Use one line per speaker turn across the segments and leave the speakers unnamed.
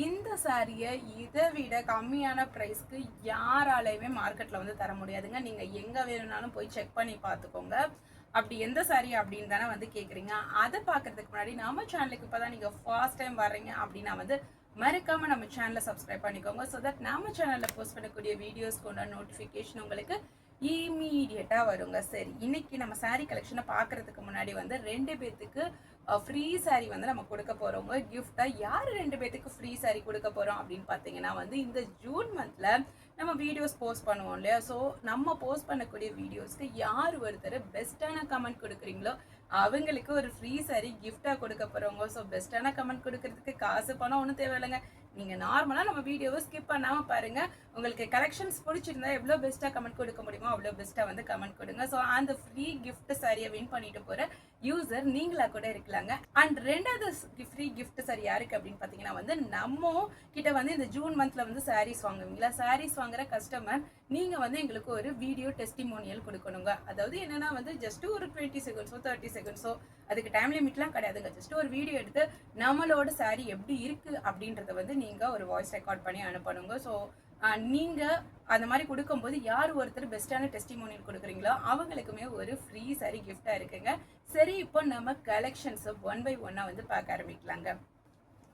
இந்த சாரியை இதை விட கம்மியான ப்ரைஸ்க்கு யாராலையுமே மார்க்கெட்டில் வந்து தர முடியாதுங்க. நீங்கள் எங்கே வேணும்னாலும் போய் செக் பண்ணி பார்த்துக்கோங்க. அப்படி எந்த சாரி அப்படின்னு தானே வந்து கேட்குறீங்க. அதை பார்க்கறதுக்கு முன்னாடி நம்ம சேனலுக்கு இப்போ தான் நீங்கள் ஃபர்ஸ்ட் டைம் வர்றீங்க அப்படின்னா வந்து மறக்காம நம்ம சேனலை சப்ஸ்கிரைப் பண்ணிக்கோங்க. ஸோ தட் நம்ம சேனலில் போஸ்ட் பண்ணக்கூடிய வீடியோஸ்க்கு உண்டான நோட்டிஃபிகேஷன் உங்களுக்கு இமீடியட்டாக வருங்க. சரி, இன்னைக்கு நம்ம சாரீ கலெக்ஷனை பார்க்கறதுக்கு முன்னாடி வந்து 2 பேர்த்துக்கு ஃப்ரீ சாரீ வந்து நம்ம கொடுக்க போகிறோங்க கிஃப்டாக. யார் 2 பேர்த்துக்கு ஃப்ரீ சாரீ கொடுக்க போகிறோம் அப்படின்னு பார்த்தீங்கன்னா வந்து இந்த ஜூன் மந்தில் நம்ம வீடியோஸ் போஸ்ட் பண்ணுவோம் இல்லையா. ஸோ நம்ம போஸ்ட் பண்ணக்கூடிய வீடியோஸ்க்கு யார் ஒருத்தர் பெஸ்ட்டான கமெண்ட் கொடுக்குறீங்களோ அவங்களுக்கு ஒரு ஃப்ரீ சாரீ கிஃப்டாக கொடுக்க போகிறவங்க. ஸோ பெஸ்ட்டான கமெண்ட் கொடுக்கறதுக்கு காசு பணம் ஒன்றும் தேவையில்லைங்க. நீங்கள் நார்மலாக நம்ம வீடியோவை ஸ்கிப் பண்ணாமல் பாருங்கள். உங்களுக்கு கலெக்ஷன்ஸ் பிடிச்சிருந்தா எவ்வளோ பெஸ்ட்டாக கமெண்ட் கொடுக்க முடியுமோ அவ்வளோ பெஸ்ட்டாக வந்து கமெண்ட் கொடுங்க. ஸோ அந்த ஃப்ரீ கிஃப்ட் சாரியை வின் பண்ணிட்டு போகிற யூசர் நீங்களா கூட இருக்கலாங்க. அண்ட் ரெண்டாவது ஃப்ரீ கிஃப்ட் சாரி யாருக்கு அப்படின்னு பார்த்தீங்கன்னா வந்து நம்ம கிட்ட வந்து இந்த ஜூன் மந்த்ல வந்து சாரீஸ் வாங்குவீங்களா, சாரீஸ் வாங்குற கஸ்டமர் நீங்கள் வந்து எங்களுக்கு ஒரு வீடியோ டெஸ்டிமோனியல் கொடுக்கணுங்க. அதாவது என்னன்னா வந்து ஜஸ்ட் ஒரு 20 செகண்ட்ஸோ 30 செகண்ட்ஸோ, அதுக்கு டைம் லிமிட்லாம் கிடையாதுங்க. ஜஸ்ட் ஒரு வீடியோ எடுத்து நம்மளோட சாரி எப்படி இருக்கு அப்படின்றத வந்து நீங்கள் ஒரு வாய்ஸ் ரெக்கார்ட் பண்ணி அனுப்பணுங்க. ஸோ நீங்கள் அந்த மாதிரி கொடுக்கும்போது யார் ஒருத்தர் பெஸ்ட்டான டெஸ்டிமோனியல் கொடுக்குறீங்களோ அவங்களுக்குமே ஒரு ஃப்ரீ சாரி கிஃப்டாக இருக்குங்க. சரி, இப்போ நம்ம கலெக்ஷன்ஸை 1 by 1 வந்து பார்க்க ஆரம்பிக்கலாங்க.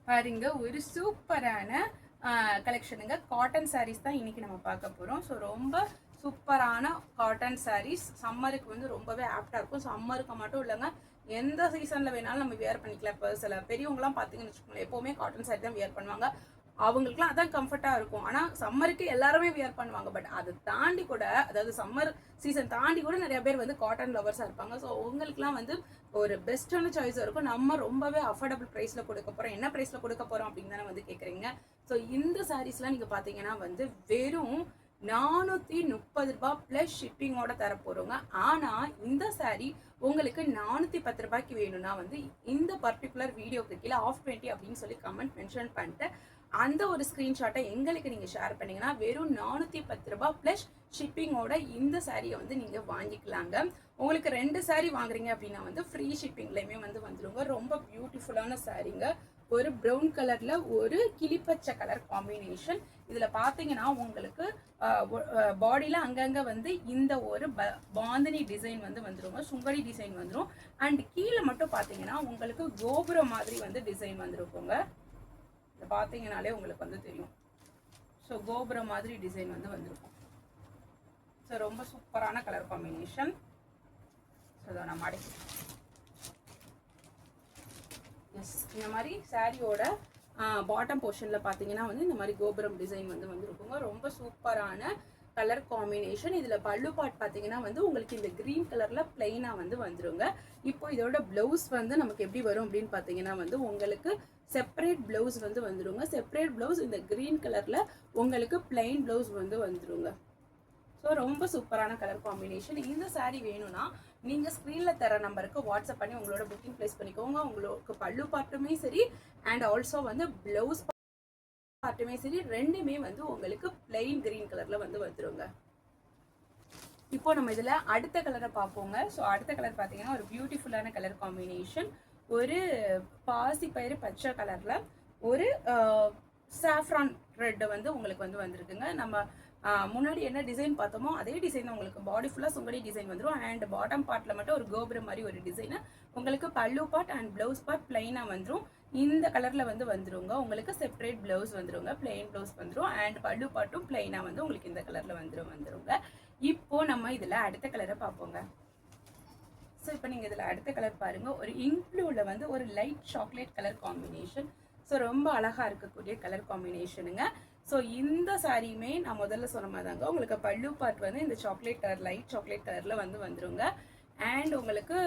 பாருங்க, ஒரு சூப்பரான கலெக்ஷனுங்க. காட்டன் சாரீஸ் தான் இன்னைக்கு நம்ம பார்க்க போகிறோம். ஸோ ரொம்ப சூப்பரான காட்டன் சாரீஸ் சம்மருக்கு வந்து ரொம்பவே ஆப்டாக இருக்கும். சம்மருக்கு மட்டும் இல்லைங்க, எந்த சீசனில் வேணாலும் நம்ம வியர் பண்ணிக்கலாம். இப்போ சில பெரியவங்களாம் பார்த்தீங்கன்னு வச்சுக்கோங்களேன், எப்போவுமே காட்டன் சாரி தான் வியர் பண்ணுவாங்க. அவங்களுக்குலாம் அதான் கம்ஃபர்ட்டாக இருக்கும். ஆனால் சம்மருக்கு எல்லாருமே வியர் பண்ணுவாங்க. பட் அதை தாண்டி கூட, அதாவது சம்மர் சீசன் தாண்டி கூட நிறைய பேர் வந்து காட்டன் லவர்ஸாக இருப்பாங்க. ஸோ உங்களுக்குலாம் வந்து ஒரு பெஸ்ட்டான சாய்ஸாக இருக்கும். நம்ம ரொம்பவே அஃபோர்டபுள் ப்ரைஸில் கொடுக்க போகிறோம். என்ன ப்ரைஸில் கொடுக்க போகிறோம் அப்படின்னு தானே வந்து கேட்குறீங்க. ஸோ இந்த சாரீஸ்லாம் நீங்கள் பார்த்தீங்கன்னா வந்து வெறும் 430 ரூபாய் ப்ளஸ் ஷிப்பிங்கோட தரப்போகிறோங்க. ஆனால் இந்த சாரீ உங்களுக்கு 410 ரூபாய்க்கு வேணும்னா வந்து இந்த பர்டிகுலர் வீடியோக்கு கீழே ஆஃப் 20 அப்படின்னு சொல்லி கமெண்ட் மென்ஷன் பண்ணிட்டு அந்த ஒரு ஸ்க்ரீன்ஷாட்டை எங்களுக்கு நீங்கள் ஷேர் பண்ணிங்கன்னா வெறும் 410 ரூபாய் ப்ளஸ் ஷிப்பிங்கோட இந்த சாரியை வந்து நீங்கள் வாங்கிக்கலாங்க. உங்களுக்கு 2 சாரீ வாங்குறீங்க அப்படின்னா வந்து ஃப்ரீ ஷிப்பிங்லேயுமே வந்து வந்துடுங்க. ரொம்ப பியூட்டிஃபுல்லான சாரீங்க. ஒரு ப்ரௌன் கலரில் ஒரு கிளிப்பச்சை கலர் காம்பினேஷன். இதில் பார்த்தீங்கன்னா உங்களுக்கு பாடியில் அங்கங்கே வந்து இந்த ஒரு பாந்தினி டிசைன் வந்து வந்துருங்க, சுங்கடி டிசைன் வந்துடும். அண்ட் கீழே மட்டும் பார்த்தீங்கன்னா உங்களுக்கு கோபுரம் மாதிரி வந்து டிசைன் வந்துருக்குங்க. இதை பார்த்தீங்கனாலே உங்களுக்கு வந்து தெரியும். ஸோ கோபுரம் மாதிரி டிசைன் வந்து வந்துருக்கும். ஸோ ரொம்ப சூப்பரான கலர் காம்பினேஷன். ஸோ இதை நம்ம அடைக்கி எஸ், இந்த மாதிரி சாரியோட பாட்டம் போர்ஷனில் பார்த்தீங்கன்னா வந்து இந்த மாதிரி கோபுரம் டிசைன் வந்து வந்துருக்குங்க. ரொம்ப சூப்பரான கலர் காம்பினேஷன். இதில் பல்லு பார்ட் பார்த்தீங்கன்னா வந்து உங்களுக்கு இந்த க்ரீன் கலரில் பிளெயினாக வந்து வந்துருங்க. இப்போ இதோட ப்ளவுஸ் வந்து நமக்கு எப்படி வரும் அப்படின்னு பார்த்தீங்கன்னா வந்து உங்களுக்கு செப்பரேட் ப்ளவுஸ் வந்து வந்துருங்க. செப்பரேட் ப்ளவுஸ் இந்த க்ரீன் கலரில் உங்களுக்கு பிளெயின் ப்ளவுஸ் வந்து வந்துருங்க. ஸோ ரொம்ப சூப்பரான கலர் காம்பினேஷன். இந்த சாரீ வேணும்னா நீங்கள் ஸ்க்ரீனில் தர நம்பருக்கு வாட்ஸ்அப் பண்ணி உங்களோட புக்கிங் ப்ளேஸ் பண்ணிக்கோங்க. உங்களுக்கு பல்லு பார்ட்டுமே சரி அண்ட் ஆல்சோ வந்து ப்ளவுஸ் பார்ட்டுமே சரி ரெண்டுமே வந்து உங்களுக்கு பிளெயின் கிரீன் கலரில் வந்து வந்துருங்க. இப்போ நம்ம இதில் அடுத்த கலரை பார்ப்போங்க. ஸோ அடுத்த கலர் பார்த்தீங்கன்னா ஒரு பியூட்டிஃபுல்லான கலர் காம்பினேஷன். ஒரு பாசிப்பயிறு பச்சை கலரில் ஒரு சாஃப்ரான் ரெட் வந்து உங்களுக்கு வந்து வந்திருக்குங்க. நம்ம முன்னாடி என்ன டிசைன் பார்த்தோமோ அதே டிசைன் உங்களுக்கு பாடி ஃபுல்லாக சுங்கடி டிசைன் வந்துடும். அண்ட் பாட்டம் பார்ட்டில் மட்டும் ஒரு கோபுரம் மாதிரி ஒரு டிசைனு. உங்களுக்கு பல்லு பார்ட் அண்ட் ப்ளவுஸ் பார்ட் பிளைனாக வந்துடும். இந்த கலரில் வந்து வந்துருங்க. உங்களுக்கு செப்பரேட் ப்ளவுஸ் வந்துருங்க, பிளெயின் ப்ளவுஸ் வந்துடும். அண்ட் பல்லு பார்ட்டும் பிளைனாக வந்து உங்களுக்கு இந்த கலரில் வந்துருங்க. இப்போ நம்ம இதில் அடுத்த கலரை பார்ப்போங்க. ஸோ இப்போ நீங்கள் இதில் அடுத்த கலர் பாருங்கள். ஒரு இங்க் ப்ளூவில் வந்து ஒரு light chocolate colour combination. So ரொம்ப அழகாக இருக்கக்கூடிய கலர் காம்பினேஷனுங்க. ஸோ இந்த சாரியுமே நான் முதல்ல சொன்ன மாதிரி தாங்க, உங்களுக்கு பல்லு பார்ட் வந்து இந்த சாக்லேட் கலர் லைட் சாக்லேட் கலரில் வந்து வந்துருங்க. அண்ட் உங்களுக்கு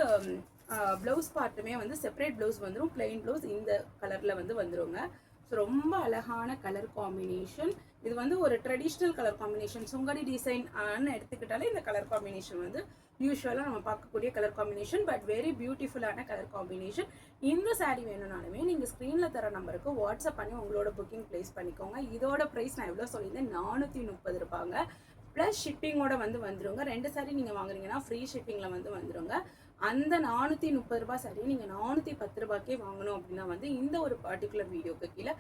ப்ளவுஸ் பார்ட்டுமே வந்து செப்பரேட் ப்ளவுஸ் வந்துடும், பிளெயின் ப்ளவுஸ் இந்த கலரில் வந்து வந்துருங்க. ஸோ ரொம்ப அழகான கலர் காம்பினேஷன். இது வந்து ஒரு traditional colour combination. Sungudi design எடுத்துக்கிட்டாலே இந்த கலர் காம்பினேஷன் வந்து யூஸ்வலாக நம்ம பார்க்கக்கூடிய கலர் காம்பினேஷன். பட் வெரி பியூட்டிஃபுல்லான கலர் காம்பினேஷன். இந்த சாரீ வேணும்னாலுமே நீங்கள் ஸ்க்ரீனில் தர நம்பருக்கு வாட்ஸ்அப் பண்ணி உங்களோட புக்கிங் ப்ளேஸ் பண்ணிக்கோங்க. இதோட ப்ரைஸ் நான் எவ்வளோ சொல்லியிருந்தேன், 430 ரூபாங்க ப்ளஸ் ஷிப்பிங்கோட வந்து வந்துருங்க. 2 சாரீ நீங்கள் வாங்குறீங்கன்னா ஃப்ரீ ஷிப்பிங்கில் வந்து வந்துருங்க. அந்த 430 ரூபாய் சாரீ நீங்கள் 410 ரூபாய்க்கே வாங்கணும் அப்படின்னா வந்து இந்த ஒரு பர்டிகுலர் வீடியோக்கு கீழே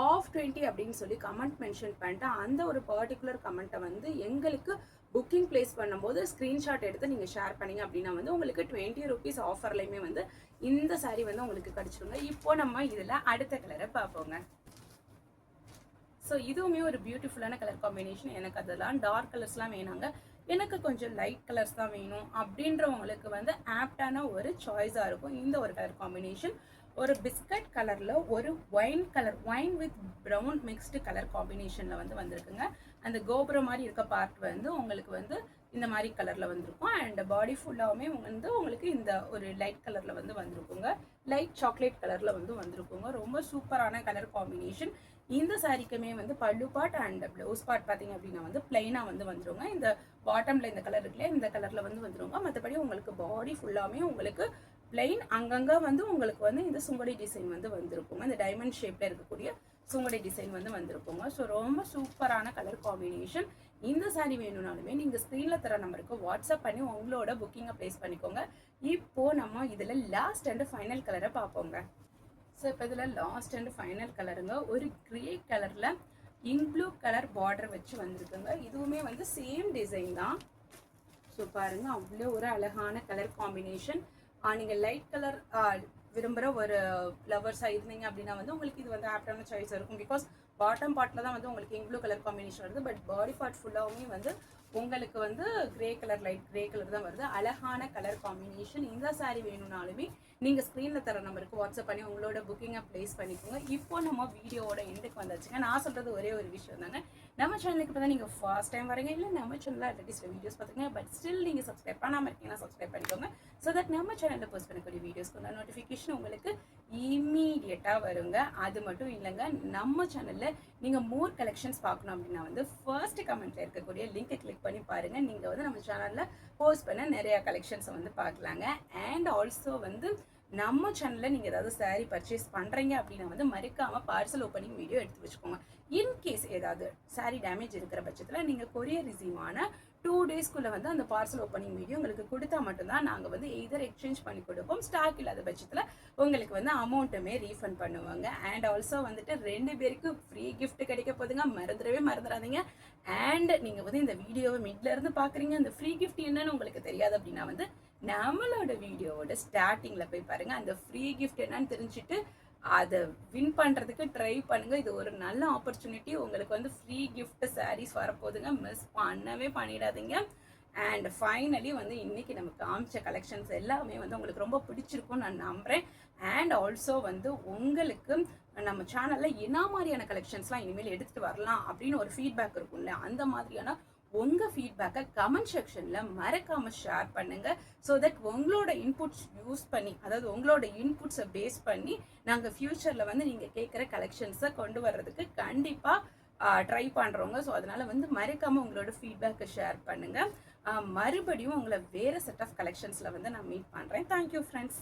ஆஃப் 20 அப்படின்னு சொல்லி கமெண்ட் மென்ஷன் பண்ணிட்டு அந்த ஒரு பர்டிகுலர் கமெண்ட்டை வந்து எங்களுக்கு புக்கிங் பிளேஸ் பண்ணும்போது ஸ்க்ரீன்ஷாட் எடுத்து நீங்கள் ஷேர் பண்ணீங்க அப்படின்னா வந்து உங்களுக்கு 20 rupees ஆஃபர்லையுமே வந்து இந்த saree வந்து உங்களுக்கு கிடச்சிருங்க. இப்போ நம்ம இதில் அடுத்த கலரை பார்ப்போங்க. ஸோ இதுவுமே ஒரு பியூட்டிஃபுல்லான கலர் காம்பினேஷன். எனக்கு அதெல்லாம் டார்க் கலர்ஸ்லாம் வேணாங்க, எனக்கு கொஞ்சம் லைட் கலர்ஸ் தான் வேணும் அப்படின்றவங்களுக்கு வந்து ஆப்டான ஒரு சாய்ஸாக இருக்கும் இந்த ஒரு கலர் காம்பினேஷன். ஒரு பிஸ்கட் கலரில் ஒரு wine with brown mixed colour காம்பினேஷனில் வந்து வந்திருக்குங்க. அந்த கோபுரம் மாதிரி இருக்க பார்ட் வந்து உங்களுக்கு வந்து இந்த மாதிரி கலரில் வந்திருக்கும். அண்ட் பாடி ஃபுல்லாகவுமே வந்து உங்களுக்கு இந்த ஒரு லைட் கலரில் வந்து வந்திருக்குங்க, லைட் சாக்லேட் கலரில் வந்து வந்திருக்குங்க. ரொம்ப சூப்பரான கலர் காம்பினேஷன். இந்த சாரிக்குமே வந்து பல்லு பார்ட் அண்ட் ப்ளவுஸ் பார்ட் பார்த்தீங்க அப்படின்னா வந்து பிளைனாக வந்து வந்துருங்க. இந்த பாட்டமில் இந்த கலர் இருக்குல்ல, இந்த கலரில் வந்து வந்துருங்க. மற்றபடி உங்களுக்கு பாடி ஃபுல்லாமே உங்களுக்கு பிளைன், அங்கங்கே வந்து உங்களுக்கு வந்து இந்த சுங்கடி டிசைன் வந்து வந்திருக்குங்க. இந்த டைமண்ட் ஷேப்பில் இருக்கக்கூடிய சுங்கடி டிசைன் வந்து வந்திருக்குங்க. ஸோ ரொம்ப சூப்பரான கலர் காம்பினேஷன். இந்த சாரீ வேணும்னாலுமே நீங்கள் ஸ்க்ரீனில் தர நம்பருக்கு வாட்ஸ்அப் பண்ணி உங்களோட புக்கிங்கை ப்ளேஸ் பண்ணிக்கோங்க. இப்போது நம்ம இதில் லாஸ்ட் அண்ட் ஃபைனல் கலரை பார்ப்போங்க. ஸோ இப்போ இதில் லாஸ்ட் அண்ட் ஃபைனல் கலருங்க ஒரு கிரே கலரில் இங்க் ப்ளூ கலர் பார்டர் வச்சு வந்திருக்குங்க. இதுவுமே வந்து சேம் டிசைன் தான். ஸோ பாருங்க, அவ்வளோ ஒரு அழகான கலர் காம்பினேஷன். நீங்கள் லைட் கலர் விரும்புகிற ஒரு லவர்ஸாக இருந்தீங்க அப்படின்னா வந்து உங்களுக்கு இது வந்து ஆப்டான சாய்ஸ் இருக்கும். பிகாஸ் பாட்டம் பார்ட்டில் தான் வந்து உங்களுக்கு இங்க் ப்ளூ கலர் காம்பினேஷன் வருது, பட் பாடி பார்ட் ஃபுல்லாகவுமே வந்து உங்களுக்கு வந்து grey colour, light grey colour தான் வருது. அழகான கலர் காம்பினேஷன். இந்த சாரீ வேணும்னாலுமே நீங்கள் ஸ்க்ரீனில் தர நம்பருக்கு வாட்ஸ்அப் பண்ணி உங்களோட புக்கிங்கை ப்ளேஸ் பண்ணிக்கோங்க. இப்போ நம்ம வீடியோவோட எண்டுக்கு வந்தாச்சுங்க. நான் சொல்கிறது ஒரே ஒரு விஷயம் தாங்க, நம்ம சேனலுக்கு இப்போ தான் நீங்கள் ஃபர்ஸ்ட் டைம் வரீங்க, இல்லை நம்ம சேனலில் அட்லீஸ்ட் வீடியோஸ் பார்த்துங்க, பட் ஸ்டில் நீங்கள் சப்ஸ்கிரைப் பண்ணாமல் இருக்கீங்கன்னா சப்ஸ்கிரைப் பண்ணிக்கோங்க. ஸோ தட் நம்ம சேனலில் போஸ்ட் பண்ணக்கூடிய வீடியோஸ்க்கு நோட்டிஃபிகேஷன் உங்களுக்கு இம்மீடியட்டாக வருங்க. அது மட்டும் இல்லைங்க, நம்ம சேனலில் நீங்கள் மோர் கலெக்ஷன்ஸ் பார்க்கணும் அப்படின்னா வந்து ஃபர்ஸ்ட் கமெண்ட்டில் இருக்கக்கூடிய லிங்கை கிளிக் பண்ணி பாருங்கள். நீங்கள் வந்து நம்ம சேனலில் போஸ்ட் பண்ண நிறையா கலெக்ஷன்ஸை வந்து பார்க்கலாங்க. அண்ட் ஆல்சோ வந்து நம்ம சேனலில் நீங்கள் ஏதாவது சாரீ பர்ச்சேஸ் பண்ணுறீங்க அப்படின்னா வந்து மறக்காமல் பார்சல் ஓப்பனிங் வீடியோ எடுத்து வச்சுக்கோங்க. இன்கேஸ் ஏதாவது சாரீ டேமேஜ் இருக்கிற பட்சத்தில் நீங்கள் கொரியர் ரிசீவ் ஆன 2 daysக்குள்ளே வந்து அந்த பார்சல் ஓப்பனிங் வீடியோ உங்களுக்கு கொடுத்தா மட்டும்தான் நாங்கள் வந்து எய்தர் எக்ஸ்சேஞ்ச் பண்ணி கொடுப்போம். ஸ்டாக் இல்லாத பட்சத்தில் உங்களுக்கு வந்து அமௌண்ட்டுமே ரீஃபண்ட் பண்ணுவாங்க. அண்ட் ஆல்சோ வந்துட்டு 2 பேருக்கு ஃப்ரீ கிஃப்ட் கிடைக்க போதுங்க, மறந்துடாதீங்க. அண்ட் நீங்கள் வந்து இந்த வீடியோவை மிட்லேருந்து பார்க்குறீங்க, அந்த ஃப்ரீ கிஃப்ட் என்னன்னு உங்களுக்கு தெரியாது அப்படின்னா வந்து நம்மளோட வீடியோவோட ஸ்டார்டிங்கில் போய் பாருங்கள். அந்த ஃப்ரீ கிஃப்ட் என்னன்னு தெரிஞ்சுட்டு அதை வின் பண்ணுறதுக்கு ட்ரை பண்ணுங்கள். இது ஒரு நல்ல ஆப்பர்ச்சுனிட்டி. உங்களுக்கு வந்து ஃப்ரீ கிஃப்ட் சாரீஸ் வரப்போகுதுங்க, மிஸ் பண்ணவே பண்ணிடாதீங்க. அண்ட் ஃபைனலி வந்து இன்றைக்கி நம்ம காமிச்ச கலெக்ஷன்ஸ் எல்லாமே வந்து உங்களுக்கு ரொம்ப பிடிச்சிருக்கும்னு நான் நம்புகிறேன். அண்ட் ஆல்சோ வந்து உங்களுக்கு நம்ம சேனலில் என்ன மாதிரியான கலெக்ஷன்ஸ்லாம் இனிமேல் எடுத்துகிட்டு வரலாம் அப்படின்னு ஒரு ஃபீட்பேக் இருக்கும்ல, அந்த மாதிரியான உங்கள் ஃபீட்பேக்கை கமெண்ட் செக்ஷனில் மறக்காமல் ஷேர் பண்ணுங்கள். ஸோ தட் உங்களோட இன்புட்ஸ் யூஸ் பண்ணி, அதாவது உங்களோட இன்புட்ஸை பேஸ் பண்ணி நாங்கள் ஃப்யூச்சரில் வந்து நீங்கள் கேட்குற கலெக்ஷன்ஸை கொண்டு வர்றதுக்கு கண்டிப்பாக ட்ரை பண்ணுறோங்க. ஸோ அதனால் வந்து மறக்காமல் உங்களோட ஃபீட்பேக்கை ஷேர் பண்ணுங்கள். மறுபடியும் உங்களை வேறு செட் ஆஃப் கலெக்ஷன்ஸில் வந்து நான் மீட் பண்ணுறேன். Thank you friends.